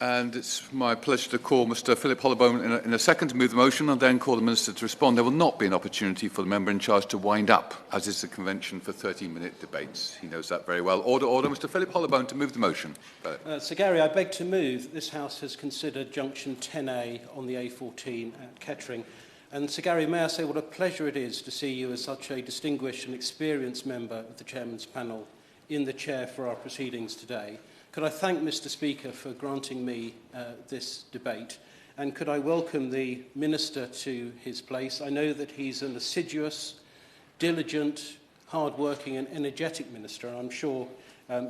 And it's my pleasure to call Mr. Philip Hollowbone in a second to move the motion and then call the Minister to respond. There will not be an opportunity for the member in charge to wind up, as is the convention for 13-minute debates. He knows that very well. Order, order. Mr. Philip Hollowbone to move the motion. Sir Gary, I beg to move that this House has considered Junction 10A on the A14 at Kettering. And Sir Gary, may I say what a pleasure it is to see you as such a distinguished and experienced member of the Chairman's panel in the chair for our proceedings today. Could I thank Mr. Speaker for granting me this debate, and could I welcome the Minister to his place? I know that he's an assiduous, diligent, hard-working and energetic Minister, and I'm sure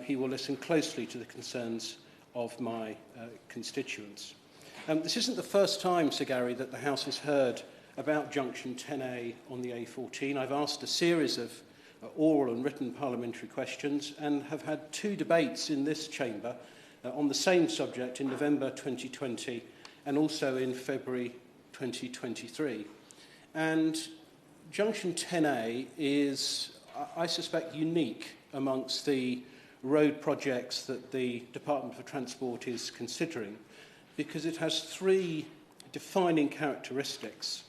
he will listen closely to the concerns of my constituents. This isn't the first time, Sir Gary, that the House has heard about Junction 10A on the A14. I've asked a series of oral and written parliamentary questions and have had two debates in this chamber on the same subject in November 2020 and also in February 2023. And Junction 10A is, I suspect, unique amongst the road projects that the Department for Transport is considering because it has three defining characteristics.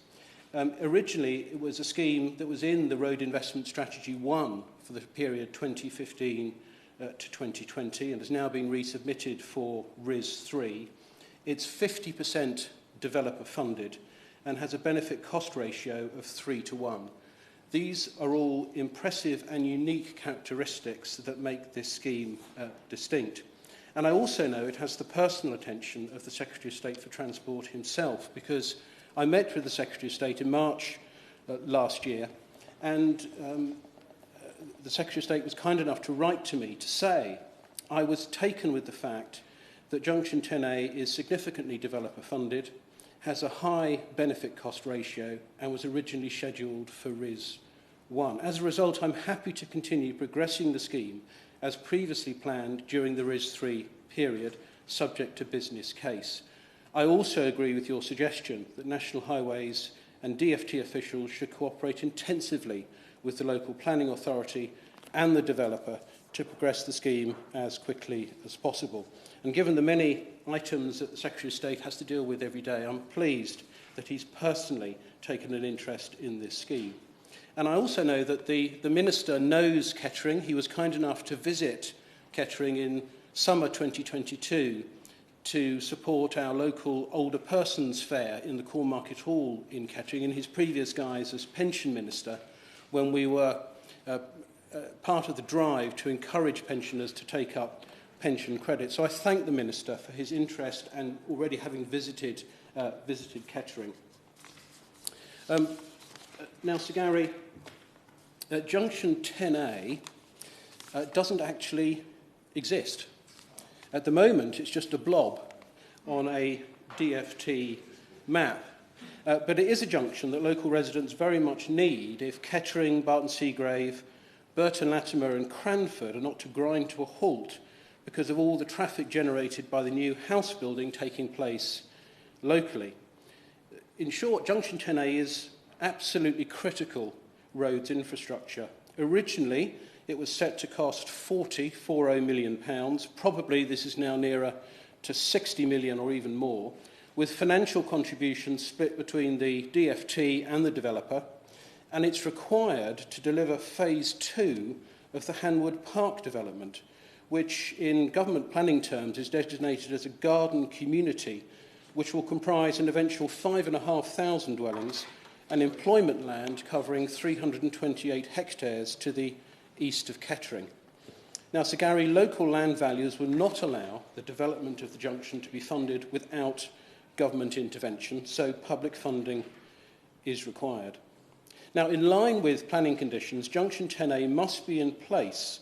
Originally, it was a scheme that was in the Road Investment Strategy 1 for the period 2015 to 2020 and has now been resubmitted for RIS 3. It's 50% developer funded and has a benefit cost ratio of 3:1. These are all impressive and unique characteristics that make this scheme distinct. And I also know it has the personal attention of the Secretary of State for Transport himself, because I met with the Secretary of State in March last year, and the Secretary of State was kind enough to write to me to say I was taken with the fact that Junction 10A is significantly developer funded, has a high benefit cost ratio, and was originally scheduled for RIS 1. As a result, I'm happy to continue progressing the scheme as previously planned during the RIS 3 period, subject to business case. I also agree with your suggestion that National Highways and DFT officials should cooperate intensively with the local planning authority and the developer to progress the scheme as quickly as possible. And given the many items that the Secretary of State has to deal with every day, I'm pleased that he's personally taken an interest in this scheme. And I also know that the Minister knows Kettering. He was kind enough to visit Kettering in summer 2022 to support our local older persons fair in the Cornmarket Hall in Kettering in his previous guise as pension minister, when we were part of the drive to encourage pensioners to take up pension credit. So I thank the Minister for his interest and already having visited Kettering. Now, Sir Gary, Junction 10A doesn't actually exist. At the moment, it's just a blob on a DFT map. But it is a junction that local residents very much need if Kettering, Barton Seagrave, Burton Latimer and Cranford are not to grind to a halt because of all the traffic generated by the new house building taking place locally. In short, Junction 10A is absolutely critical roads infrastructure. Originally, it was set to cost £40 million. Probably this is now nearer to 60 million or even more, with financial contributions split between the DFT and the developer, and it's required to deliver phase 2 of the Hanwood Park development, which in government planning terms is designated as a garden community, which will comprise an eventual 5,500 dwellings and employment land covering 328 hectares to the east of Kettering. Now, Sir Gary, local land values will not allow the development of the junction to be funded without government intervention, so public funding is required. Now, in line with planning conditions, Junction 10A must be in place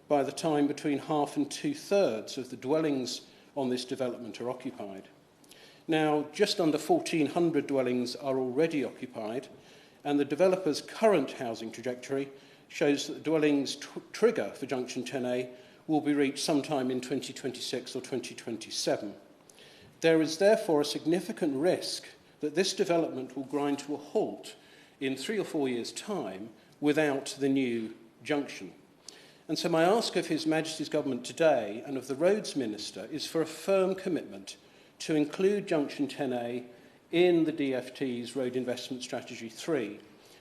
by the time between half and 2/3 of the dwellings on this development are occupied. Now, just under 1,400 dwellings are already occupied, and the developer's current housing trajectory shows that the dwellings trigger for Junction 10A will be reached sometime in 2026 or 2027. There is therefore a significant risk that this development will grind to a halt in 3 or 4 years' time without the new junction. And so my ask of His Majesty's Government today and of the Roads Minister is for a firm commitment to include Junction 10A in the DfT's Road Investment Strategy 3,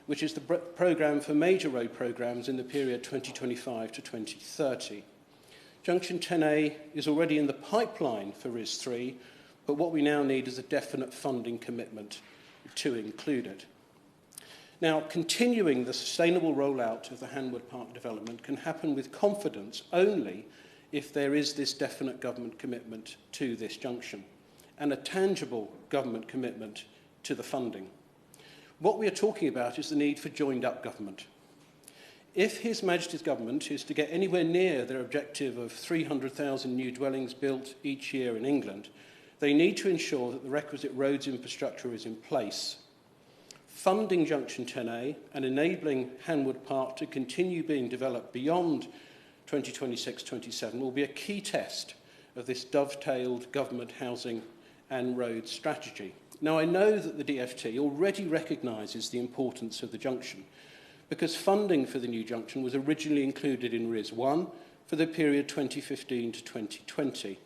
which is the programme for major road programmes in the period 2025 to 2030. Junction 10A is already in the pipeline for RIS3, but what we now need is a definite funding commitment to include it. Now, continuing the sustainable rollout of the Hanwood Park development can happen with confidence only if there is this definite government commitment to this junction and a tangible government commitment to the funding. What we are talking about is the need for joined-up government. If His Majesty's Government is to get anywhere near their objective of 300,000 new dwellings built each year in England, they need to ensure that the requisite roads infrastructure is in place. Funding Junction 10A and enabling Hanwood Park to continue being developed beyond 2026-27 will be a key test of this dovetailed government housing and road strategy. Now, I know that the DfT already recognises the importance of the junction because funding for the new junction was originally included in RIS1 for the period 2015 to 2020.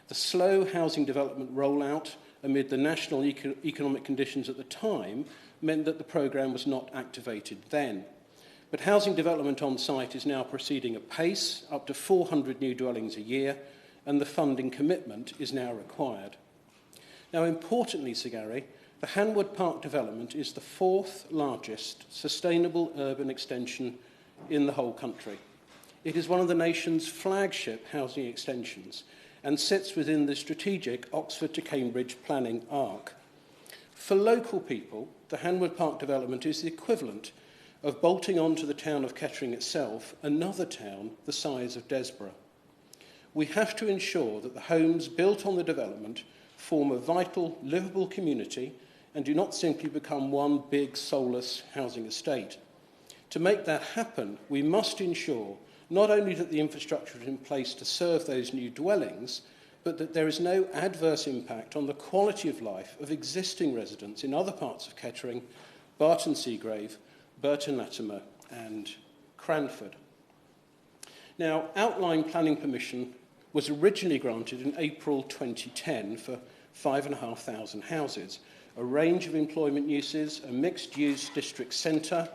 The slow housing development rollout amid the national economic conditions at the time meant that the programme was not activated then. But housing development on site is now proceeding at pace, up to 400 new dwellings a year, and the funding commitment is now required. Now, importantly, Sir Gary, the Hanwood Park development is the fourth largest sustainable urban extension in the whole country. It is one of the nation's flagship housing extensions and sits within the strategic Oxford to Cambridge planning arc. For local people, the Hanwood Park development is the equivalent of bolting onto the town of Kettering itself, another town the size of Desborough. We have to ensure that the homes built on the development form a vital, livable community and do not simply become one big, soulless housing estate. To make that happen, we must ensure not only that the infrastructure is in place to serve those new dwellings, but that there is no adverse impact on the quality of life of existing residents in other parts of Kettering, Barton Seagrave, Burton Latimer and Cranford. Now, outline planning permission was originally granted in April 2010 for 5,500 houses, a range of employment uses, a mixed-use district centre,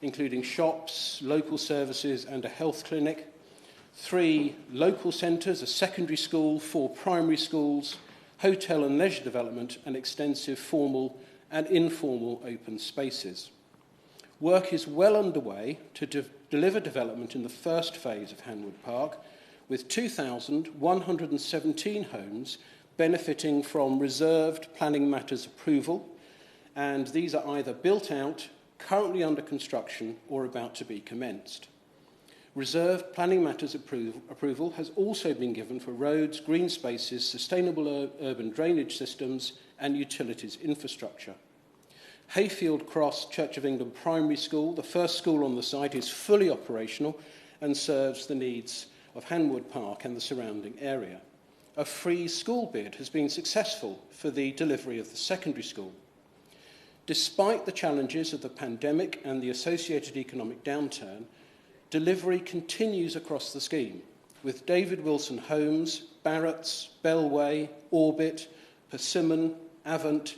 including shops, local services and a health clinic, 3 local centres, a secondary school, 4 primary schools, hotel and leisure development, and extensive formal and informal open spaces. Work is well underway to deliver development in the first phase of Hanwood Park, with 2,117 homes benefiting from reserved planning matters approval, and these are either built out, currently under construction, or about to be commenced. Reserved planning matters approval has also been given for roads, green spaces, sustainable urban drainage systems, and utilities infrastructure. Hayfield Cross Church of England Primary School, the first school on the site, is fully operational and serves the needs of Hanwood Park and the surrounding area. A free school bid has been successful for the delivery of the secondary school. Despite the challenges of the pandemic and the associated economic downturn, delivery continues across the scheme, with David Wilson Homes, Barrett's, Bellway, Orbit, Persimmon, Avant,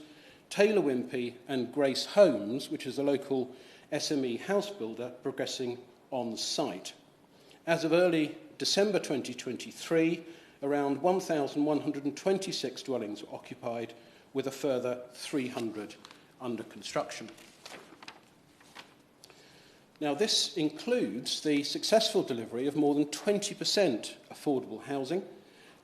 Taylor Wimpey and Grace Homes, which is a local SME house builder, progressing on site. As of early December 2023, around 1,126 dwellings were occupied, with a further 300 under construction. Now, this includes the successful delivery of more than 20% affordable housing,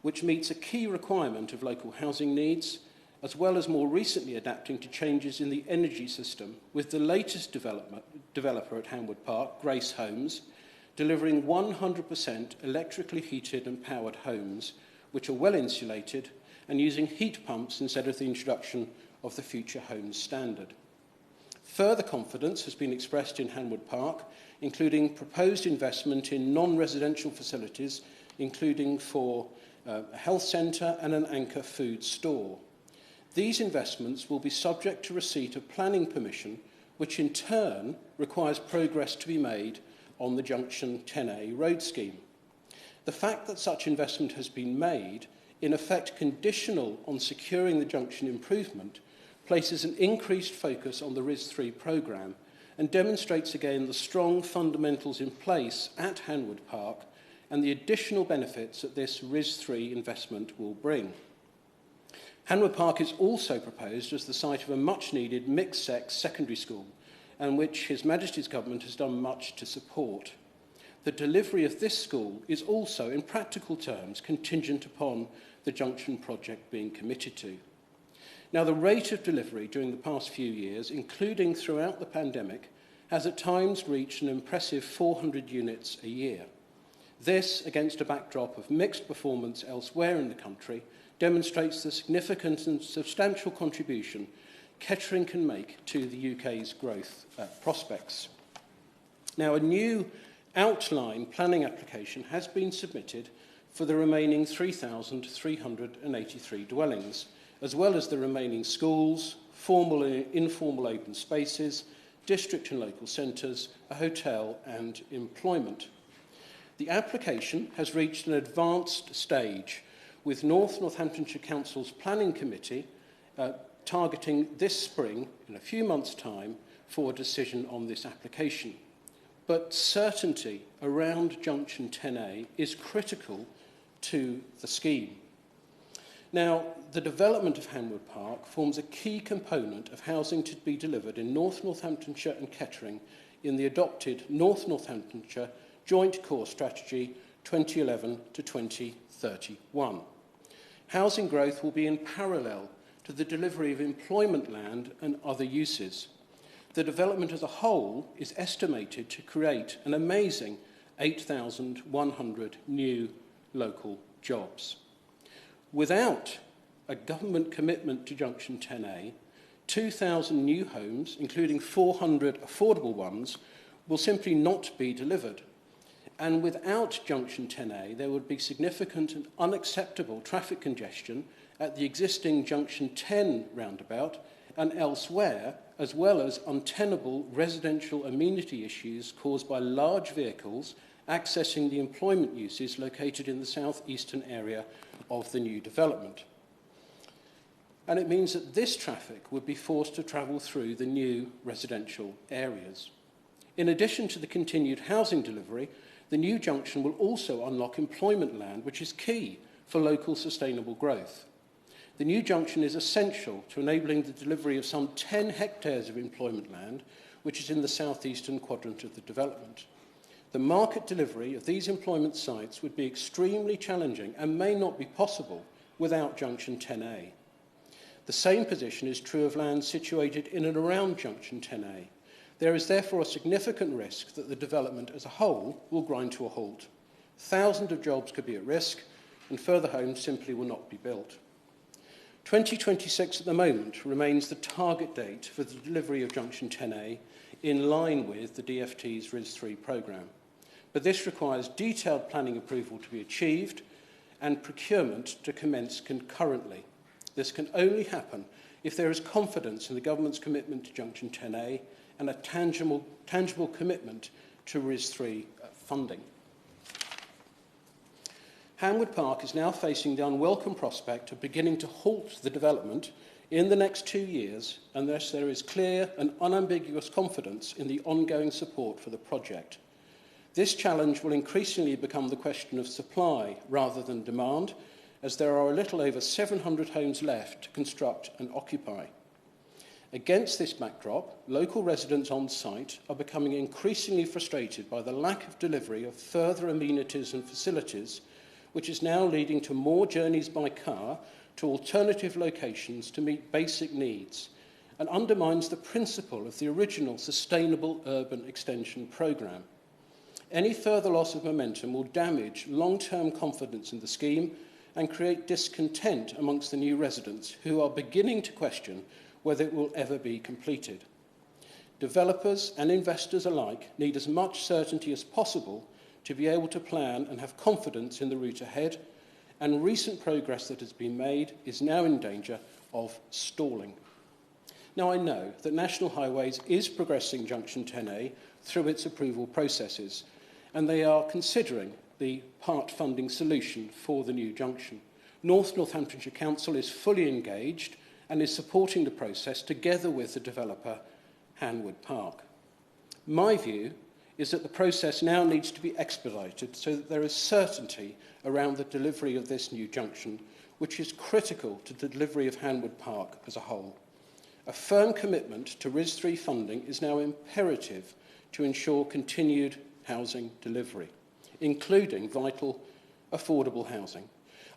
which meets a key requirement of local housing needs, as well as more recently adapting to changes in the energy system, with the latest developer at Hanwood Park, Grace Homes, delivering 100% electrically heated and powered homes, which are well insulated and using heat pumps instead of the introduction of the Future Homes standard. Further confidence has been expressed in Hanwood Park, including proposed investment in non-residential facilities, including for a health centre and an anchor food store. These investments will be subject to receipt of planning permission, which in turn requires progress to be made on the Junction 10A road scheme. The fact that such investment has been made in effect conditional on securing the junction improvement, places an increased focus on the RIS3 programme and demonstrates again the strong fundamentals in place at Hanwood Park and the additional benefits that this RIS3 investment will bring. Hanwood Park is also proposed as the site of a much-needed mixed-sex secondary school, and which His Majesty's Government has done much to support. The delivery of this school is also, in practical terms, contingent upon the junction project being committed to. Now, the rate of delivery during the past few years, including throughout the pandemic, has at times reached an impressive 400 units a year. This, against a backdrop of mixed performance elsewhere in the country, demonstrates the significant and substantial contribution Kettering can make to the UK's growth prospects. Now, a new outline planning application has been submitted for the remaining 3,383 dwellings, as well as the remaining schools, formal and informal open spaces, district and local centres, a hotel and employment. The application has reached an advanced stage, with Northamptonshire Council's Planning Committee targeting this spring, in a few months' time, for a decision on this application. But certainty around Junction 10A is critical to the scheme. Now, the development of Hanwood Park forms a key component of housing to be delivered in North Northamptonshire and Kettering in the adopted North Northamptonshire Joint Core Strategy 2011 to 2031. Housing growth will be in parallel to the delivery of employment land and other uses. The development as a whole is estimated to create an amazing 8,100 new local jobs. Without a government commitment to Junction 10A, 2,000 new homes, including 400 affordable ones, will simply not be delivered. And without Junction 10A, there would be significant and unacceptable traffic congestion at the existing Junction 10 roundabout and elsewhere, as well as untenable residential amenity issues caused by large vehicles accessing the employment uses located in the southeastern area of the new development. And it means that this traffic would be forced to travel through the new residential areas. In addition to the continued housing delivery, the new junction will also unlock employment land, which is key for local sustainable growth. The new junction is essential to enabling the delivery of some 10 hectares of employment land, which is in the southeastern quadrant of the development. The market delivery of these employment sites would be extremely challenging and may not be possible without Junction 10A. The same position is true of land situated in and around Junction 10A. There is therefore a significant risk that the development as a whole will grind to a halt. Thousands of jobs could be at risk, and further homes simply will not be built. 2026 at the moment remains the target date for the delivery of Junction 10A in line with the DfT's RIS3 programme. But this requires detailed planning approval to be achieved and procurement to commence concurrently. This can only happen if there is confidence in the government's commitment to Junction 10A and a tangible commitment to RIS3 funding. Hanwood Park is now facing the unwelcome prospect of beginning to halt the development in the next 2 years unless there is clear and unambiguous confidence in the ongoing support for the project. This challenge will increasingly become the question of supply rather than demand, as there are a little over 700 homes left to construct and occupy. Against this backdrop, local residents on site are becoming increasingly frustrated by the lack of delivery of further amenities and facilities, which is now leading to more journeys by car to alternative locations to meet basic needs, and undermines the principle of the original Sustainable Urban Extension programme. Any further loss of momentum will damage long-term confidence in the scheme and create discontent amongst the new residents who are beginning to question whether it will ever be completed. Developers and investors alike need as much certainty as possible to be able to plan and have confidence in the route ahead, and recent progress that has been made is now in danger of stalling. Now, I know that National Highways is progressing Junction 10A through its approval processes, and they are considering the part funding solution for the new junction. Northamptonshire Council is fully engaged and is supporting the process together with the developer, Hanwood Park. My view is that the process now needs to be expedited so that there is certainty around the delivery of this new junction, which is critical to the delivery of Hanwood Park as a whole. A firm commitment to RIS3 funding is now imperative to ensure continued housing delivery, including vital, affordable housing,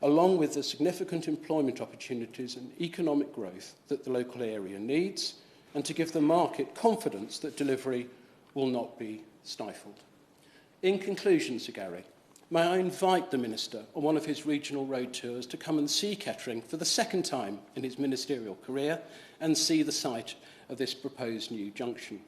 along with the significant employment opportunities and economic growth that the local area needs, and to give the market confidence that delivery will not be stifled. In conclusion, Sir Gary, may I invite the Minister on one of his regional road tours to come and see Kettering for the second time in his ministerial career and see the site of this proposed new junction.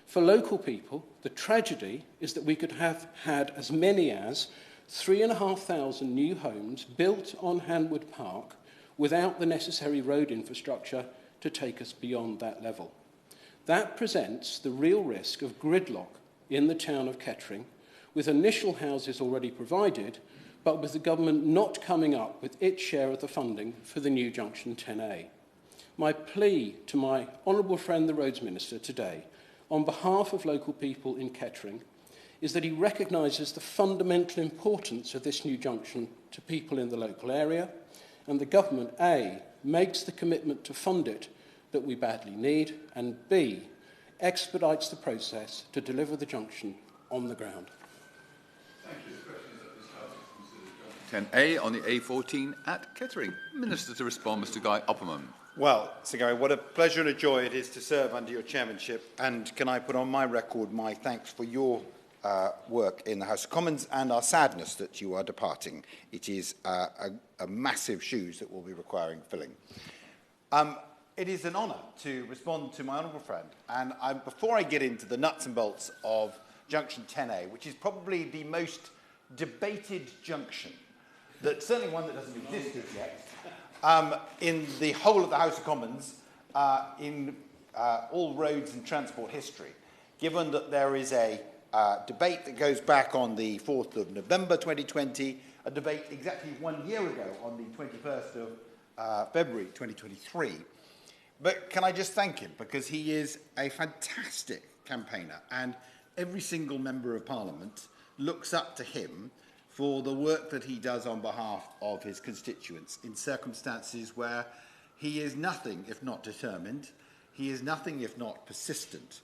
For local people, the tragedy is that we could have had as many as 3,500 new homes built on Hanwood Park without the necessary road infrastructure to take us beyond that level. That presents the real risk of gridlock in the town of Kettering, with initial houses already provided, but with the government not coming up with its share of the funding for the new Junction 10A. My plea to my honourable friend, the Roads Minister, today, on behalf of local people in Kettering, is that he recognises the fundamental importance of this new junction to people in the local area, and the government, A, makes the commitment to fund it that we badly need, and B, expedites the process to deliver the junction on the ground. Thank you. The question is that this House considers Junction 10A on the A14 at Kettering. Minister to respond, Mr Guy Opperman. Well, Sir Gary, what a pleasure and a joy it is to serve under your chairmanship, and can I put on my record my thanks for your work in the House of Commons and our sadness that you are departing. It is a massive shoes that will be requiring filling. It is an honour to respond to my honourable friend, and before I get into the nuts and bolts of Junction 10A, which is probably the most debated junction, certainly one that doesn't exist as yet, in the whole of the House of Commons, in all roads and transport history, given that there is a debate that goes back on the 4th of November 2020, a debate exactly 1 year ago on the 21st of February 2023. But can I just thank him, because he is a fantastic campaigner, and every single member of Parliament looks up to him for the work that he does on behalf of his constituents in circumstances where he is nothing if not determined, he is nothing if not persistent,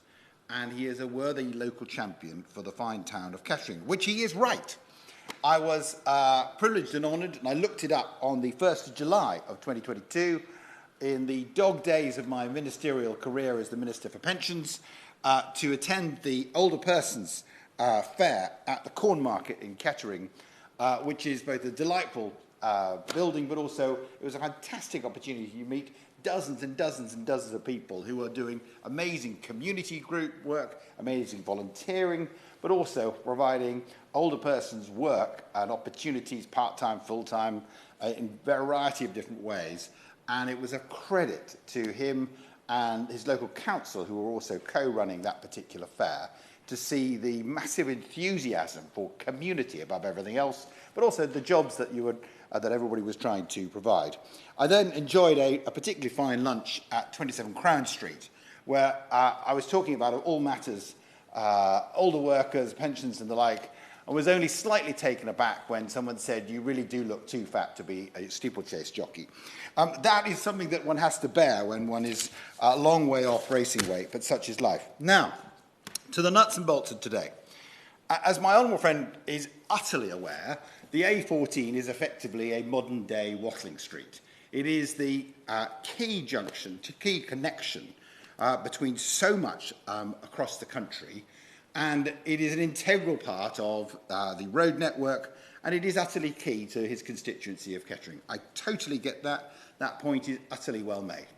and he is a worthy local champion for the fine town of Kettering, which he is right. I was privileged and honoured, and I looked it up on the 1st of July of 2022, in the dog days of my ministerial career as the Minister for Pensions, to attend the Older Persons Fair at the Corn Market in Kettering, which is both a delightful building, but also it was a fantastic opportunity to meet dozens and dozens and dozens of people who are doing amazing community group work, amazing volunteering, but also providing older persons work and opportunities, part-time, full-time, in a variety of different ways. And it was a credit to him and his local council, who were also co-running that particular fair, to see the massive enthusiasm for community above everything else, but also the jobs that that everybody was trying to provide. I then enjoyed a particularly fine lunch at 27 Crown Street, where I was talking about all matters, older workers, pensions and the like, and was only slightly taken aback when someone said, "You really do look too fat to be a steeplechase jockey." That is something that one has to bear when one is a long way off racing weight, but such is life. Now, to the nuts and bolts of today. As my honourable friend is utterly aware, the A14 is effectively a modern-day Watling Street. It is the key junction, key connection between so much across the country, and it is an integral part of the road network, and it is utterly key to his constituency of Kettering. I totally get that. That point is utterly well made.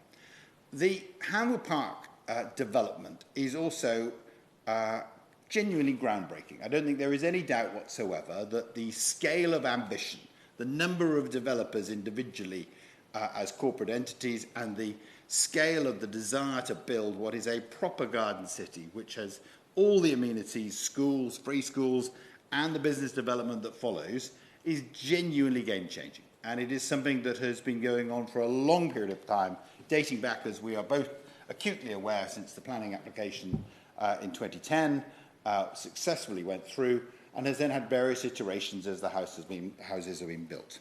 The Hanwood Park development is also genuinely groundbreaking. I don't think there is any doubt whatsoever that the scale of ambition, the number of developers individually as corporate entities, and the scale of the desire to build what is a proper garden city, which has all the amenities, schools, free schools, and the business development that follows, is genuinely game-changing. And it is something that has been going on for a long period of time, dating back, as we are both acutely aware, since the planning application in 2010 successfully went through, and has then had various iterations as the houses have been built.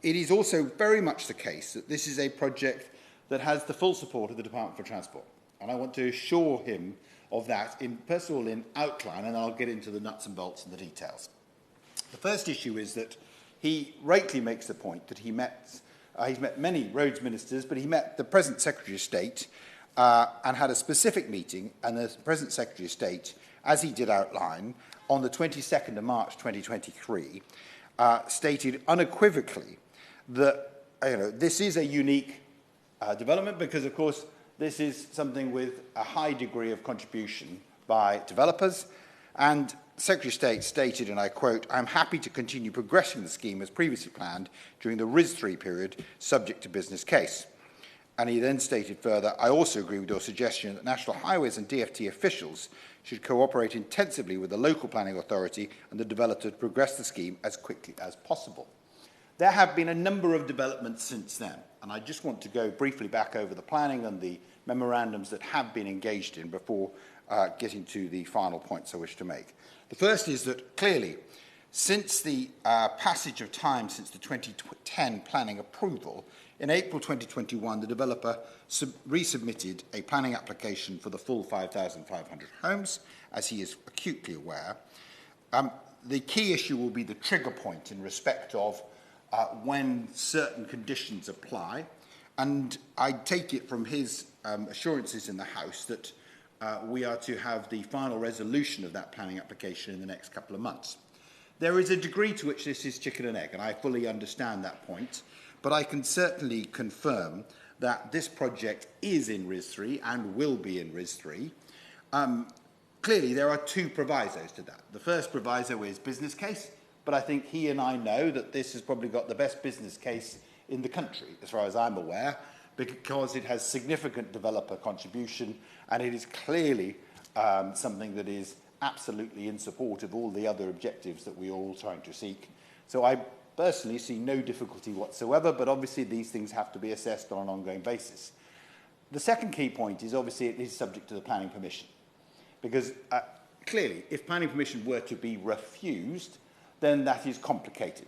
It is also very much the case that this is a project that has the full support of the Department for Transport. And I want to assure him of that, first of all, in outline, and I'll get into the nuts and bolts and the details. The first issue is that he rightly makes the point that he's met many roads ministers, but he met the present Secretary of State and had a specific meeting, and the present Secretary of State, as he did outline, on the 22nd of March 2023, stated unequivocally that this is a unique development because, of course, this is something with a high degree of contribution by developers, and Secretary of State stated, and I quote, "I'm happy to continue progressing the scheme as previously planned during the RIS3 period, subject to business case." And he then stated further, "I also agree with your suggestion that National Highways and DFT officials should cooperate intensively with the local planning authority and the developer to progress the scheme as quickly as possible." There have been a number of developments since then, and I just want to go briefly back over the planning and the memorandums that have been engaged in before getting to the final points I wish to make. The first is that clearly, since the passage of time since the 2010 planning approval, in April 2021, the developer resubmitted a planning application for the full 5,500 homes, as he is acutely aware. The key issue will be the trigger point in respect of when certain conditions apply. And I take it from his assurances in the House that we are to have the final resolution of that planning application in the next couple of months. There is a degree to which this is chicken and egg, and I fully understand that point, but I can certainly confirm that this project is in RIS3 and will be in RIS3. Clearly, there are two provisos to that. The first proviso is business case, but I think he and I know that this has probably got the best business case in the country, as far as I'm aware, because it has significant developer contribution, and it is clearly something that is absolutely in support of all the other objectives that we are all trying to seek. So I personally see no difficulty whatsoever, but obviously these things have to be assessed on an ongoing basis. The second key point is obviously it is subject to the planning permission, because clearly if planning permission were to be refused, then that is complicated.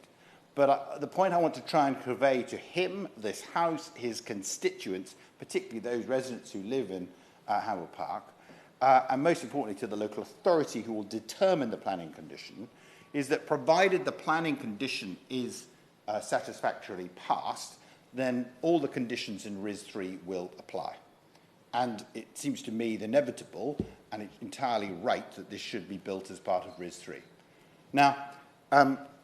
But the point I want to try and convey to him, this House, his constituents, particularly those residents who live in Howard Park, and most importantly to the local authority who will determine the planning condition, is that provided the planning condition is satisfactorily passed, then all the conditions in RIS3 will apply. And it seems to me inevitable, and it's entirely right, that this should be built as part of RIS3. Now,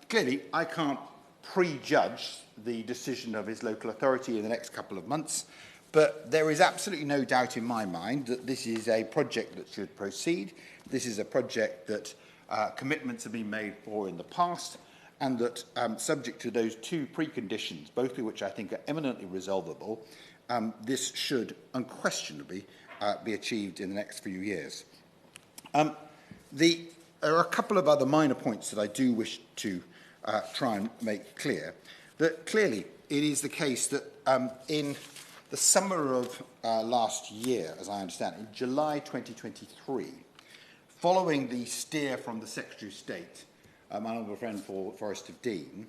clearly, I can't prejudge the decision of his local authority in the next couple of months, but there is absolutely no doubt in my mind that this is a project that should proceed. This is a project that commitments have been made for in the past, and that subject to those two preconditions, both of which I think are eminently resolvable, this should unquestionably be achieved in the next few years. There are a couple of other minor points that I do wish to try and make clear. That clearly it is the case that in the summer of last year, as I understand it, in July 2023, following the steer from the Secretary of State, my honourable friend for Forest of Dean,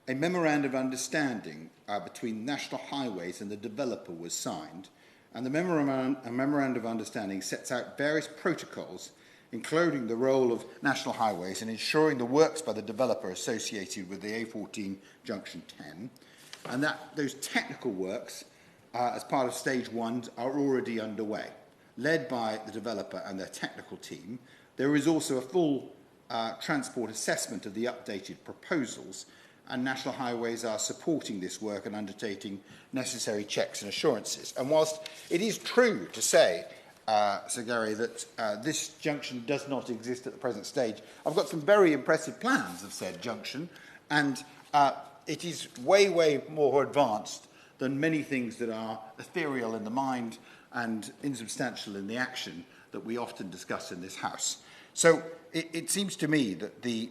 a memorandum of understanding between National Highways and the developer was signed, and the memorandum of understanding sets out various protocols, including the role of National Highways in ensuring the works by the developer associated with the A14 Junction 10, and that those technical works, as part of Stage 1, are already underway, led by the developer and their technical team. There is also a full transport assessment of the updated proposals, and National Highways are supporting this work and undertaking necessary checks and assurances. And whilst it is true to say, Sir Gary, that this junction does not exist at the present stage, I've got some very impressive plans of said junction, and it is way, way more advanced than many things that are ethereal in the mind and insubstantial in the action that we often discuss in this House. So it seems to me that the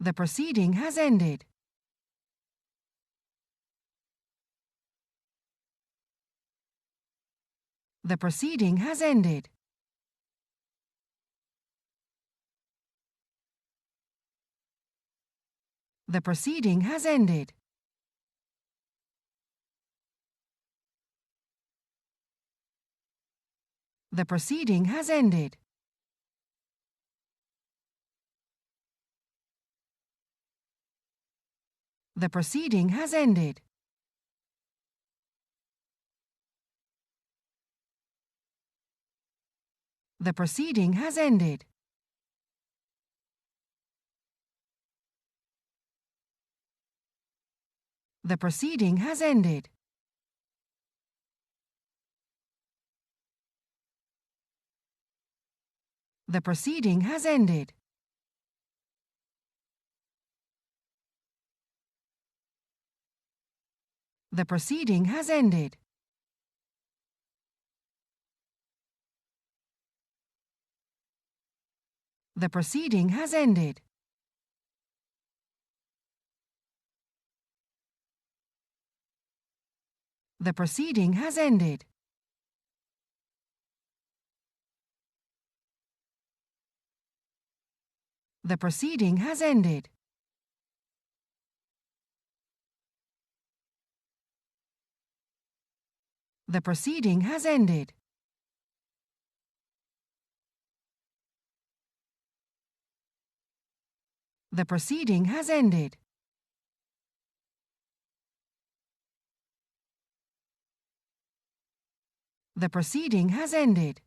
The proceeding has ended. The proceeding has ended. The proceeding has ended. The proceeding has ended. The proceeding has ended. The proceeding has ended. The proceeding has ended. The proceeding has ended. The proceeding has ended. The proceeding has ended. The proceeding has ended. The proceeding has ended. The proceeding has ended. The proceeding has ended. The proceeding has ended.